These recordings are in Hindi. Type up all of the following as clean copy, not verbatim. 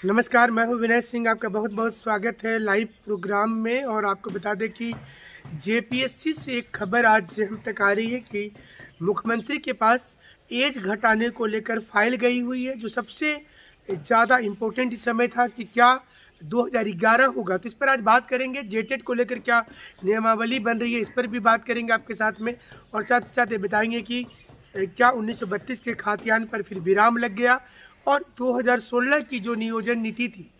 नमस्कार, मैं हूं विनय सिंह। आपका बहुत बहुत स्वागत है लाइव प्रोग्राम में। और आपको बता दें कि जेपीएससी से एक खबर आज हम तक आ रही है कि मुख्यमंत्री के पास एज घटाने को लेकर फाइल गई हुई है, जो सबसे ज़्यादा इम्पोर्टेंट इस समय था कि क्या 2011 होगा। तो इस पर आज बात करेंगे। जेटेट को लेकर क्या नियमावली बन रही है, इस पर भी बात करेंगे आपके साथ में। और साथ ही साथ ये बताएंगे कि क्या 1932 के खाद्यान्न पर फिर विराम लग गया, और 2016 की जो नियोजन नीति थी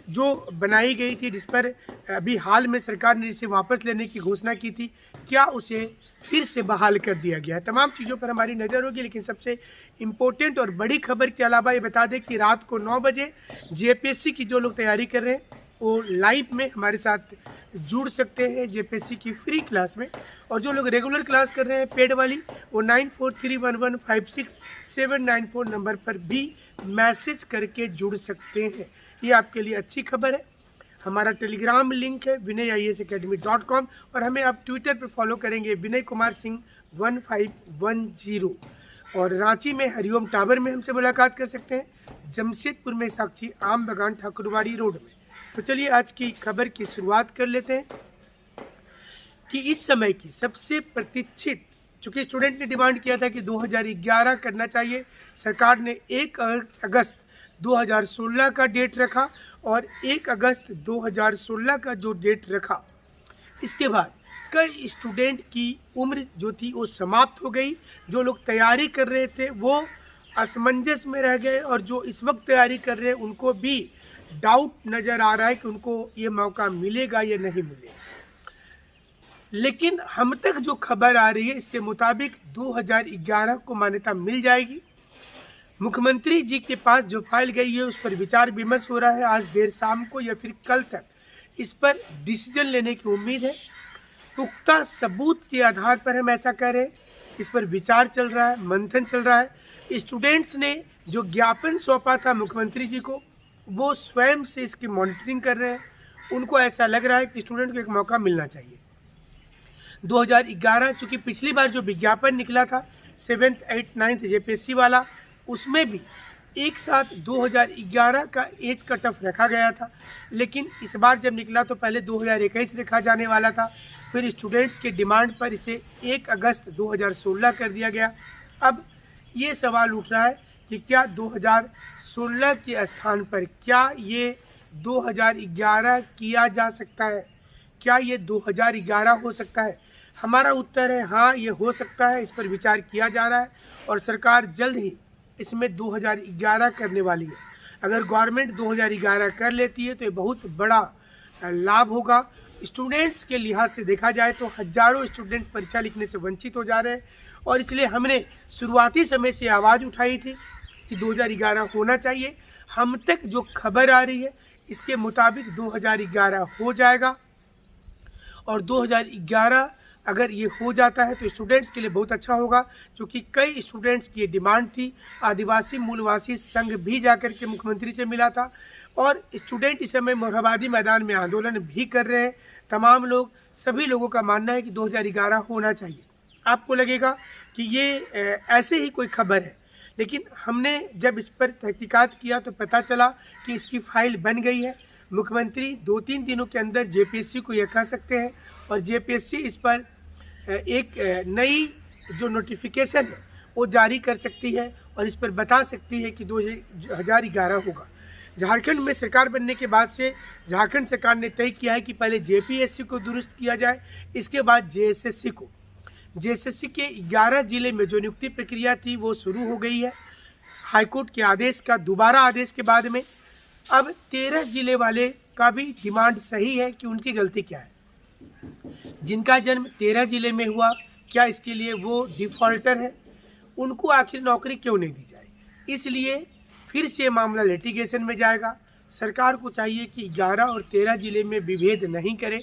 जो बनाई गई थी, जिस पर अभी हाल में सरकार ने इसे वापस लेने की घोषणा की थी, क्या उसे फिर से बहाल कर दिया गया है। तमाम चीज़ों पर हमारी नज़र होगी। लेकिन सबसे इम्पोर्टेंट और बड़ी खबर के अलावा ये बता दें कि रात को 9 बजे जेपीएससी की जो लोग तैयारी कर रहे हैं वो लाइव में हमारे साथ जुड़ सकते हैं जेपीएससी की फ्री क्लास में। और जो लोग रेगुलर क्लास कर रहे हैं पेड वाली, वो 9431156794 नंबर पर भी मैसेज करके जुड़ सकते हैं। ये आपके लिए अच्छी खबर है। हमारा टेलीग्राम लिंक है vinayIASacademy.com, और हमें आप ट्विटर पर फॉलो करेंगे विनय कुमार सिंह 1510। और रांची में हरिओम टावर में हमसे मुलाकात कर सकते हैं, जमशेदपुर में साक्षी आम बगान ठाकुरवाड़ी रोड में। तो चलिए आज की खबर की शुरुआत कर लेते हैं कि इस समय की सबसे प्रतीक्षित, चूँकि स्टूडेंट ने डिमांड किया था कि 2011 करना चाहिए, सरकार ने 1 अगस्त 2016 का डेट रखा। और 1 अगस्त 2016 का जो डेट रखा, इसके बाद कई स्टूडेंट की उम्र जो थी वो समाप्त हो गई। जो लोग तैयारी कर रहे थे वो असमंजस में रह गए, और जो इस वक्त तैयारी कर रहे हैं उनको भी डाउट नज़र आ रहा है कि उनको ये मौका मिलेगा या नहीं मिलेगा। लेकिन हम तक जो खबर आ रही है इसके मुताबिक 2011 को मान्यता मिल जाएगी। मुख्यमंत्री जी के पास जो फाइल गई है उस पर विचार विमर्श हो रहा है। आज देर शाम को या फिर कल तक इस पर डिसीजन लेने की उम्मीद है। पुख्ता सबूत के आधार पर हम ऐसा कह रहे हैं। इस पर विचार चल रहा है, मंथन चल रहा है। स्टूडेंट्स ने जो ज्ञापन सौंपा था मुख्यमंत्री जी को, वो स्वयं से इसकी मॉनिटरिंग कर रहे हैं। उनको ऐसा लग रहा है कि स्टूडेंट को एक मौका मिलना चाहिए। 2011 चूँकि पिछली बार जो विज्ञापन निकला था 7th, 8th, 9th जेपीएससी वाला, उसमें भी एक साथ 2011 का एज कट ऑफ रखा गया था। लेकिन इस बार जब निकला तो पहले 2021 रखा जाने वाला था, फिर स्टूडेंट्स के डिमांड पर इसे 1 अगस्त 2016 कर दिया गया। अब ये सवाल उठ रहा है कि क्या 2016 के स्थान पर क्या ये 2011 किया जा सकता है, क्या ये 2011 हो सकता है। हमारा उत्तर है हाँ, ये हो सकता है। इस पर विचार किया जा रहा है और सरकार जल्द ही इसमें 2011 करने वाली है। अगर गवर्नमेंट 2011 कर लेती है तो ये बहुत बड़ा लाभ होगा। स्टूडेंट्स के लिहाज से देखा जाए तो हजारों स्टूडेंट परीक्षा लिखने से वंचित हो जा रहे हैं, और इसलिए हमने शुरुआती समय से आवाज़ उठाई थी कि 2011 होना चाहिए। हम तक जो खबर आ रही है इसके मुताबिक 2011 हो जाएगा। और 2011 अगर ये हो जाता है तो स्टूडेंट्स के लिए बहुत अच्छा होगा, क्योंकि कई स्टूडेंट्स की ये डिमांड थी। आदिवासी मूलवासी संघ भी जाकर के मुख्यमंत्री से मिला था, और स्टूडेंट इस समय मोरहाबादी मैदान में आंदोलन भी कर रहे हैं। तमाम लोग, सभी लोगों का मानना है कि 2011 होना चाहिए। आपको लगेगा कि ये ऐसे ही कोई खबर है, लेकिन हमने जब इस पर तहकीकात किया तो पता चला कि इसकी फाइल बन गई है। मुख्यमंत्री 2-3 दिनों के अंदर जेपीएससी को यह कह सकते हैं, और जेपीएससी इस पर एक नई जो नोटिफिकेशन है वो जारी कर सकती है, और इस पर बता सकती है कि 2011 होगा। झारखंड में सरकार बनने के बाद से झारखंड सरकार ने तय किया है कि पहले जेपीएससी को दुरुस्त किया जाए, इसके बाद जेएसएससी को। जेएसएससी के 11 जिले में जो नियुक्ति प्रक्रिया थी वो शुरू हो गई है हाईकोर्ट के आदेश का, दोबारा आदेश के बाद में। अब 13 जिले वाले का भी डिमांड सही है कि उनकी गलती क्या है। जिनका जन्म 13 जिले में हुआ, क्या इसके लिए वो डिफॉल्टर है? उनको आखिर नौकरी क्यों नहीं दी जाए? इसलिए फिर से मामला लिटिगेशन में जाएगा। सरकार को चाहिए कि 11 और 13 जिले में विभेद नहीं करे,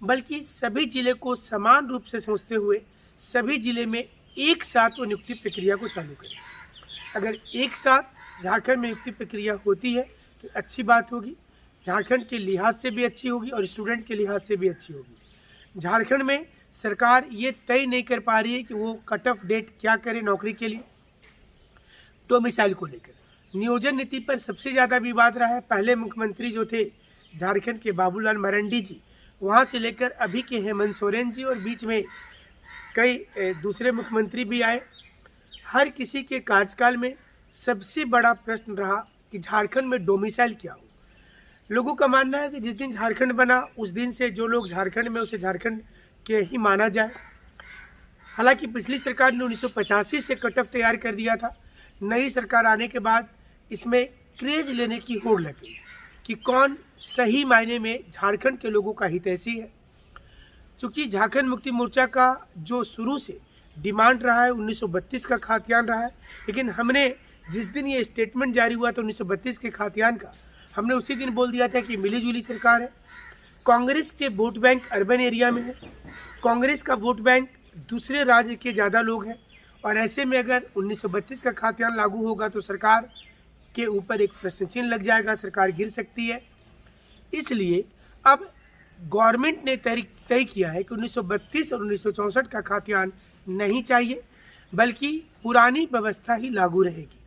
बल्कि सभी जिले को समान रूप से सोचते हुए सभी जिले में एक साथ वो नियुक्ति प्रक्रिया को चालू करें। अगर एक साथ झारखंड में नियुक्ति प्रक्रिया होती है तो अच्छी बात होगी, झारखंड के लिहाज से भी अच्छी होगी और स्टूडेंट के लिहाज से भी अच्छी होगी। झारखंड में सरकार ये तय नहीं कर पा रही है कि वो कट ऑफ डेट क्या करे नौकरी के लिए, डोमिसाइल को लेकर। नियोजन नीति पर सबसे ज़्यादा विवाद रहा है। पहले मुख्यमंत्री जो थे झारखंड के बाबूलाल मरांडी जी, वहाँ से लेकर अभी के हेमंत सोरेन जी और बीच में कई दूसरे मुख्यमंत्री भी आए। हर किसी के कार्यकाल में सबसे बड़ा प्रश्न रहा कि झारखंड में डोमिसाइल क्या हो। लोगों का मानना है कि जिस दिन झारखंड बना उस दिन से जो लोग झारखंड में उसे झारखंड के ही माना जाए। हालांकि पिछली सरकार ने 1985 से कट ऑफ तैयार कर दिया था। नई सरकार आने के बाद इसमें क्रेज लेने की होड़ लगी कि कौन सही मायने में झारखंड के लोगों का हितैषी है। चूँकि झारखंड मुक्ति मोर्चा का जो शुरू से डिमांड रहा है 1932 का खातियान रहा है, लेकिन हमने जिस दिन ये स्टेटमेंट जारी हुआ था 1932 के खातियान का, हमने उसी दिन बोल दिया था कि मिलीजुली सरकार है। कांग्रेस के वोट बैंक अर्बन एरिया में है, कांग्रेस का वोट बैंक दूसरे राज्य के ज़्यादा लोग हैं, और ऐसे में अगर 1932 का खातियान लागू होगा तो सरकार के ऊपर एक प्रश्न चिन्ह लग जाएगा, सरकार गिर सकती है। इसलिए अब गवर्नमेंट ने तय किया है कि 1932 और 1964 का खातियान नहीं चाहिए, बल्कि पुरानी व्यवस्था ही लागू रहेगी।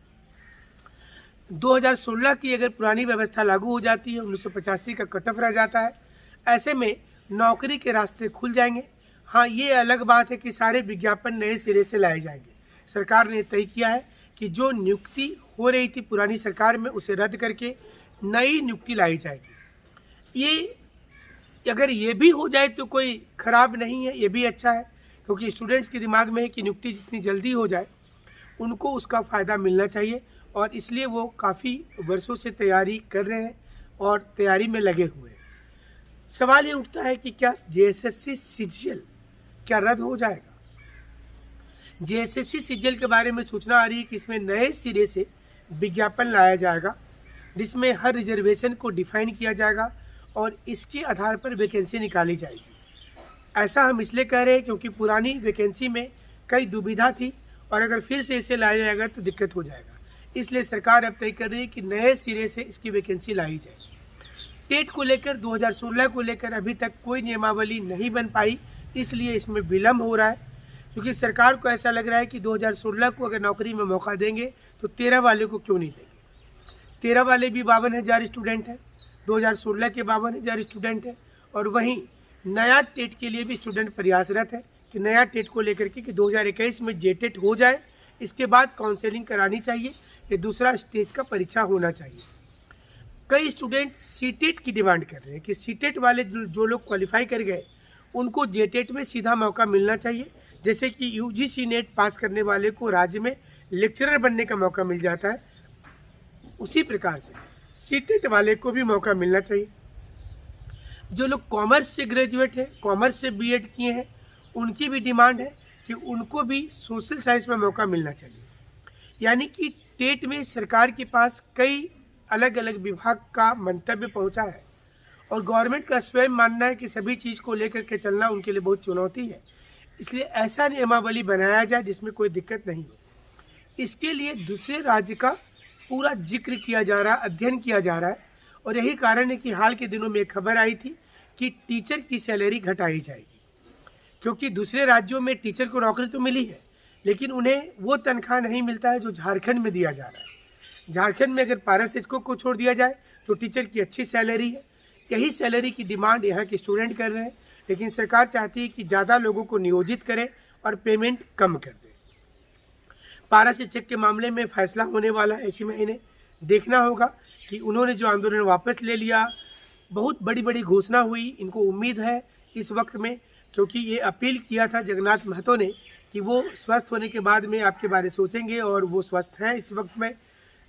2016 की अगर पुरानी व्यवस्था लागू हो जाती है, 1985 का कट ऑफ रह जाता है, ऐसे में नौकरी के रास्ते खुल जाएंगे। हाँ, ये अलग बात है कि सारे विज्ञापन नए सिरे से लाए जाएंगे। सरकार ने तय किया है कि जो नियुक्ति हो रही थी पुरानी सरकार में उसे रद्द करके नई नियुक्ति लाई जाएगी। ये अगर ये भी हो जाए तो कोई खराब नहीं है, ये भी अच्छा है, क्योंकि स्टूडेंट्स के दिमाग में है कि नियुक्ति जितनी जल्दी हो जाए उनको उसका फ़ायदा मिलना चाहिए, और इसलिए वो काफ़ी वर्षों से तैयारी कर रहे हैं और तैयारी में लगे हुए हैं। सवाल ये उठता है कि क्या जेएसएससी सीजीएल क्या रद्द हो जाएगा? जेएसएससी सीजीएल के बारे में सूचना आ रही है कि इसमें नए सिरे से विज्ञापन लाया जाएगा, जिसमें हर रिजर्वेशन को डिफाइन किया जाएगा और इसके आधार पर वैकेंसी निकाली जाएगी। ऐसा हम इसलिए कह रहे हैं क्योंकि पुरानी वैकेंसी में कई दुविधा थी, और अगर फिर से इसे लाया जाएगा तो दिक्कत हो जाएगा। इसलिए सरकार अब तय कर रही है कि नए सिरे से इसकी वैकेंसी लाई जाए। टेट को लेकर 2016 को लेकर अभी तक कोई नियमावली नहीं बन पाई, इसलिए इसमें विलम्ब हो रहा है, क्योंकि सरकार को ऐसा लग रहा है कि 2016 को अगर नौकरी में मौका देंगे तो 13 वाले को क्यों नहीं देंगे। 13 वाले भी 52,000 स्टूडेंट हैं, 2016 के 52,000 स्टूडेंट हैं, और वहीं नया टेट के लिए भी स्टूडेंट प्रयासरत है कि नया टेट को लेकर के कि 2021 में जेटेट हो जाए, इसके बाद काउंसलिंग करानी चाहिए, ये दूसरा स्टेज का परीक्षा होना चाहिए। कई स्टूडेंट सीटेट की डिमांड कर रहे हैं कि सीटेट वाले जो लोग क्वालिफाई कर गए उनको जेटेट में सीधा मौका मिलना चाहिए, जैसे कि यूजीसी नेट पास करने वाले को राज्य में लेक्चरर बनने का मौका मिल जाता है, उसी प्रकार से सीटेट वाले को भी मौका मिलना चाहिए। जो लोग कॉमर्स से ग्रेजुएट हैं, कॉमर्स से बीएड किए हैं, उनकी भी डिमांड है कि उनको भी सोशल साइंस में मौका मिलना चाहिए। यानी कि टेट में सरकार के पास कई अलग अलग विभाग का मंतव्य पहुंचा है, और गवर्नमेंट का स्वयं मानना है कि सभी चीज़ को लेकर के चलना उनके लिए बहुत चुनौती है। इसलिए ऐसा नियमावली बनाया जाए जिसमें कोई दिक्कत नहीं हो। इसके लिए दूसरे राज्य का पूरा जिक्र किया जा रहा है, अध्ययन किया जा रहा है, और यही कारण है कि हाल के दिनों में एक खबर आई थी कि टीचर की सैलरी घटाई जाएगी, क्योंकि दूसरे राज्यों में टीचर को नौकरी तो मिली है, लेकिन उन्हें वो तनख्वाह नहीं मिलता है जो झारखंड में दिया जा रहा है। झारखंड में अगर पारा शिक्षकों को छोड़ दिया जाए तो टीचर की अच्छी सैलरी है। यही सैलरी की डिमांड यहाँ के स्टूडेंट कर रहे हैं, लेकिन सरकार चाहती है कि ज़्यादा लोगों को नियोजित करे और पेमेंट कम कर दे। पारा शिक्षक के मामले में फैसला होने वाला है इसी महीने। देखना होगा कि उन्होंने जो आंदोलन वापस ले लिया, बहुत बड़ी बड़ी घोषणा हुई, इनको उम्मीद है इस वक्त में, क्योंकि ये अपील किया था जगन्नाथ महतो ने कि वो स्वस्थ होने के बाद में आपके बारे सोचेंगे, और वो स्वस्थ हैं इस वक्त में।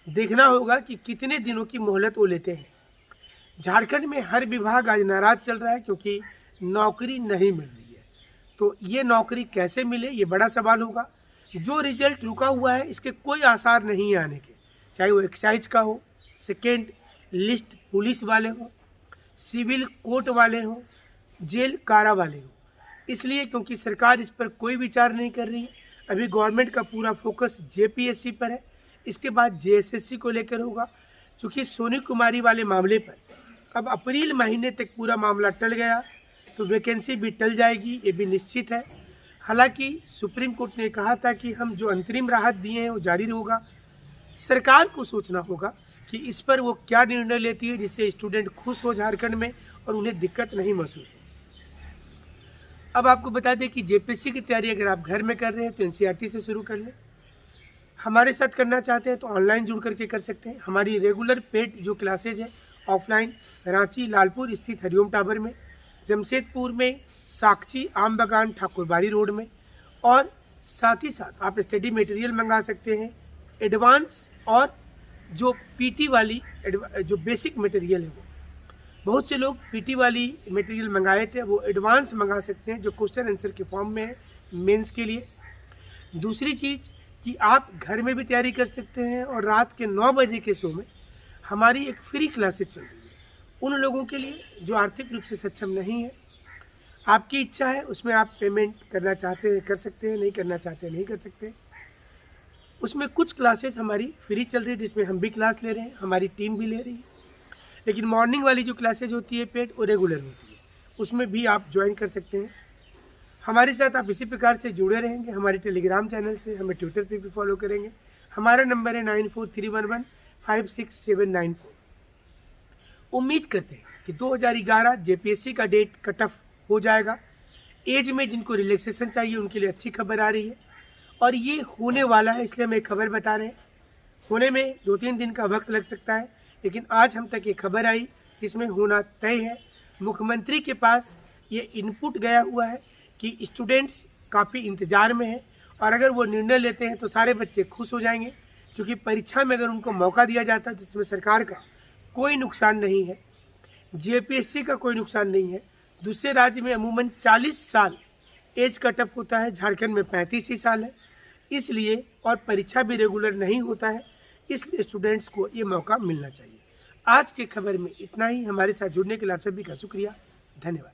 देखना होगा कि कितने दिनों की मोहलत वो लेते हैं। झारखंड में हर विभाग आज नाराज चल रहा है क्योंकि नौकरी नहीं मिल रही है। तो ये नौकरी कैसे मिले, ये बड़ा सवाल होगा। जो रिजल्ट रुका हुआ है इसके कोई आसार नहीं है आने के, चाहे वो एक्साइज का हो, सेकेंड लिस्ट पुलिस वाले हो, सिविल कोर्ट वाले हो, जेल कारा वाले हो। इसलिए क्योंकि सरकार इस पर कोई विचार नहीं कर रही है। अभी गवर्नमेंट का पूरा फोकस जेपीएससी पर है, इसके बाद जेएसएससी को लेकर होगा। क्योंकि सोनी कुमारी वाले मामले पर अब अप्रैल महीने तक पूरा मामला टल गया, तो वैकेंसी भी टल जाएगी, ये भी निश्चित है। हालांकि सुप्रीम कोर्ट ने कहा था कि हम जो अंतरिम राहत दिए हैं वो जारी होगा। सरकार को सोचना होगा कि इस पर वो क्या निर्णय लेती है जिससे स्टूडेंट खुश हो झारखंड में और उन्हें दिक्कत नहीं महसूस हो। अब आपको बता दें कि जेपीएससी की तैयारी अगर आप घर में कर रहे हैं तो एनसीईआरटी से शुरू कर लें। हमारे साथ करना चाहते हैं तो ऑनलाइन जुड़ करके कर सकते हैं। हमारी रेगुलर पेड जो क्लासेज है ऑफलाइन रांची लालपुर स्थित हरिओम टावर में, जमशेदपुर में साक्षी आम बागान ठाकुरबाड़ी रोड में, और साथ ही साथ आप स्टडी मटेरियल मंगा सकते हैं एडवांस और जो पीटी वाली जो बेसिक मटेरियल है वो बहुत से लोग पीटी वाली मटेरियल मंगाए थे, वो एडवांस मंगा सकते हैं जो क्वेश्चन आंसर के फॉर्म में है मेंस के लिए। दूसरी चीज़ कि आप घर में भी तैयारी कर सकते हैं और रात के 9 बजे के शो में हमारी एक फ्री क्लासेज चल रही है उन लोगों के लिए जो आर्थिक रूप से सक्षम नहीं है। आपकी इच्छा है, उसमें आप पेमेंट करना चाहते हैं कर सकते हैं, नहीं करना चाहते हैं नहीं कर सकते। उसमें कुछ क्लासेस हमारी फ्री चल रही है जिसमें हम भी क्लास ले रहे हैं, हमारी टीम भी ले रही है, लेकिन मॉर्निंग वाली जो क्लासेज होती है पेड वो रेगुलर होती है, उसमें भी आप ज्वाइन कर सकते हैं। हमारे साथ आप इसी प्रकार से जुड़े रहेंगे हमारे टेलीग्राम चैनल से, हमें ट्विटर पे भी फॉलो करेंगे। हमारा नंबर है 9431156794। उम्मीद करते हैं कि 2011 जेपीएससी का डेट कट ऑफ हो जाएगा। एज में जिनको रिलैक्सेशन चाहिए उनके लिए अच्छी खबर आ रही है और ये होने वाला है, इसलिए हम एक खबर बता रहे हैं। होने में 2-3 दिन का वक्त लग सकता है, लेकिन आज हम तक ये खबर आई जिसमें होना तय है। मुख्यमंत्री के पास ये इनपुट गया हुआ है कि स्टूडेंट्स काफ़ी इंतज़ार में हैं और अगर वो निर्णय लेते हैं तो सारे बच्चे खुश हो जाएंगे, क्योंकि परीक्षा में अगर उनको मौका दिया जाता है तो इसमें सरकार का कोई नुकसान नहीं है, जेपीएससी का कोई नुकसान नहीं है। दूसरे राज्य में अमूमन 40 साल एज कट ऑफ होता है, झारखंड में 35 ही साल है, इसलिए और परीक्षा भी रेगुलर नहीं होता है, इसलिए स्टूडेंट्स को ये मौका मिलना चाहिए। आज के खबर में इतना ही। हमारे साथ जुड़ने के लिए आप सभी का शुक्रिया, धन्यवाद।